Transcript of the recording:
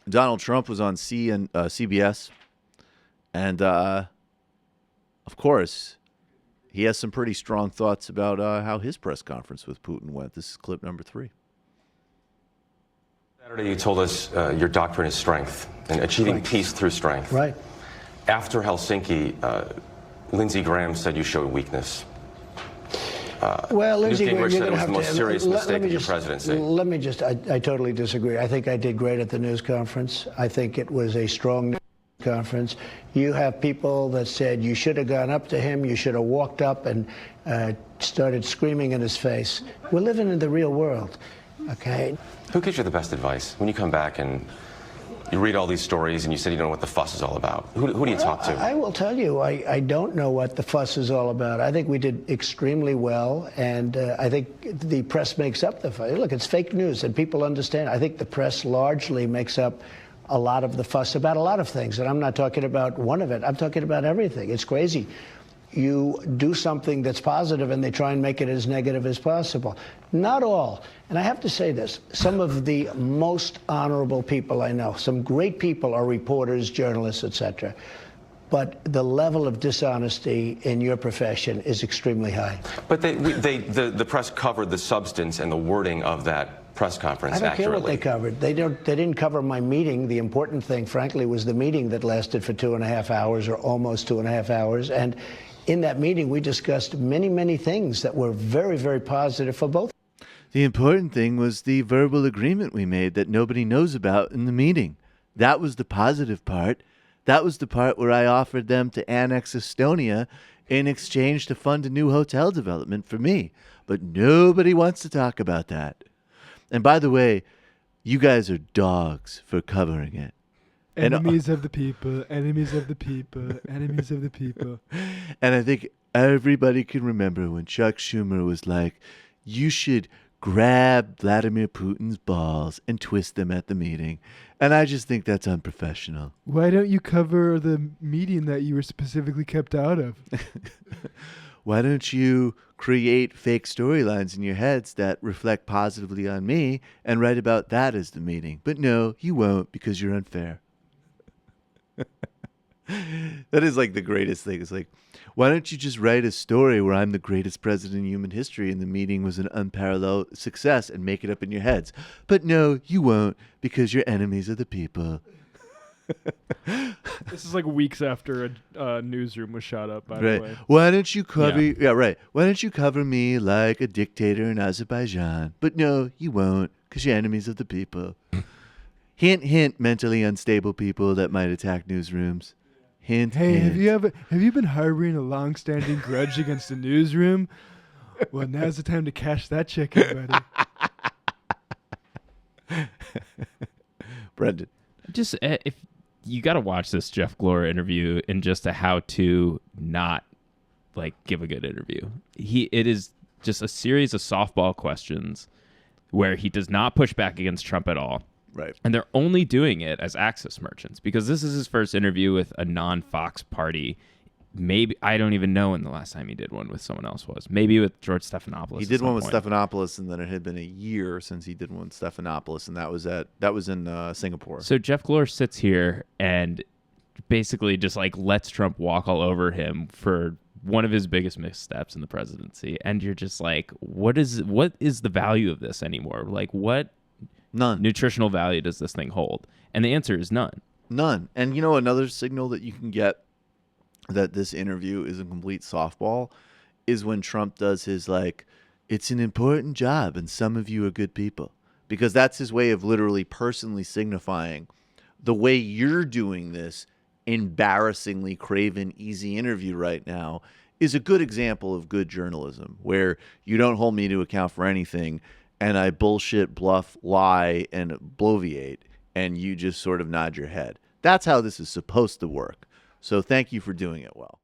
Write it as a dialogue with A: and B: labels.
A: Donald Trump was on CBS, and of course, he has some pretty strong thoughts about how his press conference with Putin went. This is clip number 3.
B: Saturday, you told us your doctrine is strength and achieving peace through strength.
C: Right.
B: After Helsinki, Lindsey Graham said you showed weakness.
C: Well, Lindsey
B: Newt
C: Graham,
B: Gingrich said it was the most serious mistake of your presidency.
C: Let me just, I totally disagree. I think I did great at the news conference. I think it was a strong news conference. You have people that said you should have gone up to him, you should have walked up and started screaming in his face. We're living in the real world, okay?
B: Who gives you the best advice when you come back and you read all these stories and you said you don't know what the fuss is all about? Who do you talk to?
C: I will tell you, I don't know what the fuss is all about. I think we did extremely well, and I think the press makes up the fuss. Look, it's fake news, and people understand. I think the press largely makes up a lot of the fuss about a lot of things, and I'm not talking about one of it. I'm talking about everything. It's crazy. You do something that's positive and they try and make it as negative as possible. Not all. And I have to say this, some of the most honorable people I know, some great people are reporters, journalists, etc. But the level of dishonesty in your profession is extremely high.
B: But the press covered the substance and the wording of that press conference accurately.
C: I don't care what they covered. They didn't cover my meeting. The important thing, frankly, was the meeting that lasted for 2.5 hours or almost 2.5 hours. And in that meeting, we discussed many, many things that were very, very positive for both.
A: The important thing was the verbal agreement we made that nobody knows about in the meeting. That was the positive part. That was the part where I offered them to annex Estonia in exchange to fund a new hotel development for me. But nobody wants to talk about that. And by the way, you guys are dogs for covering it.
D: Enemies of the people, enemies of the people, enemies of the people.
A: And I think everybody can remember when Chuck Schumer was like, you should grab Vladimir Putin's balls and twist them at the meeting. And I just think that's unprofessional.
D: Why don't you cover the meeting that you were specifically kept out of?
A: Why don't you create fake storylines in your heads that reflect positively on me and write about that as the meeting? But no, you won't, because you're unfair. That is like the greatest thing. It's like, why don't you just write a story where I'm the greatest president in human history and the meeting was an unparalleled success and make it up in your heads? But no, you won't, because you're enemies of the people.
D: This is like weeks after a newsroom was shot up, by
A: the
D: way.
A: Why don't you cover Why don't you cover me like a dictator in Azerbaijan? But no, you won't, because you're enemies of the people. Hint, hint, mentally unstable people that might attack newsrooms. Hint,
D: hey,
A: hint.
D: have you been harboring a long-standing grudge against the newsroom? Well, now's the time to cash that check in, buddy.
A: Brendan.
E: Just if you got to watch this Jeff Glor interview in just a how to not like give a good interview. It is just a series of softball questions where he does not push back against Trump at all.
A: Right.
E: And they're only doing it as access merchants because this is his first interview with a non-Fox party. Maybe I don't even know when the last time he did one with someone else was. Maybe with George Stephanopoulos.
A: He did one with Stephanopoulos, and then it had been a year since he did one with Stephanopoulos, and that was in Singapore.
E: So Jeff Glor sits here and basically just like lets Trump walk all over him for one of his biggest missteps in the presidency, and you're just like, what is the value of this anymore? Like what?
A: None.
E: Nutritional value does this thing hold? And the answer is none.
A: None. And you know another signal that you can get that this interview is a complete softball is when Trump does his like, it's an important job and some of you are good people. Because that's his way of literally personally signifying the way you're doing this embarrassingly craven easy interview right now is a good example of good journalism where you don't hold me to account for anything and I bullshit, bluff, lie, and bloviate, and you just sort of nod your head. That's how this is supposed to work. So thank you for doing it well.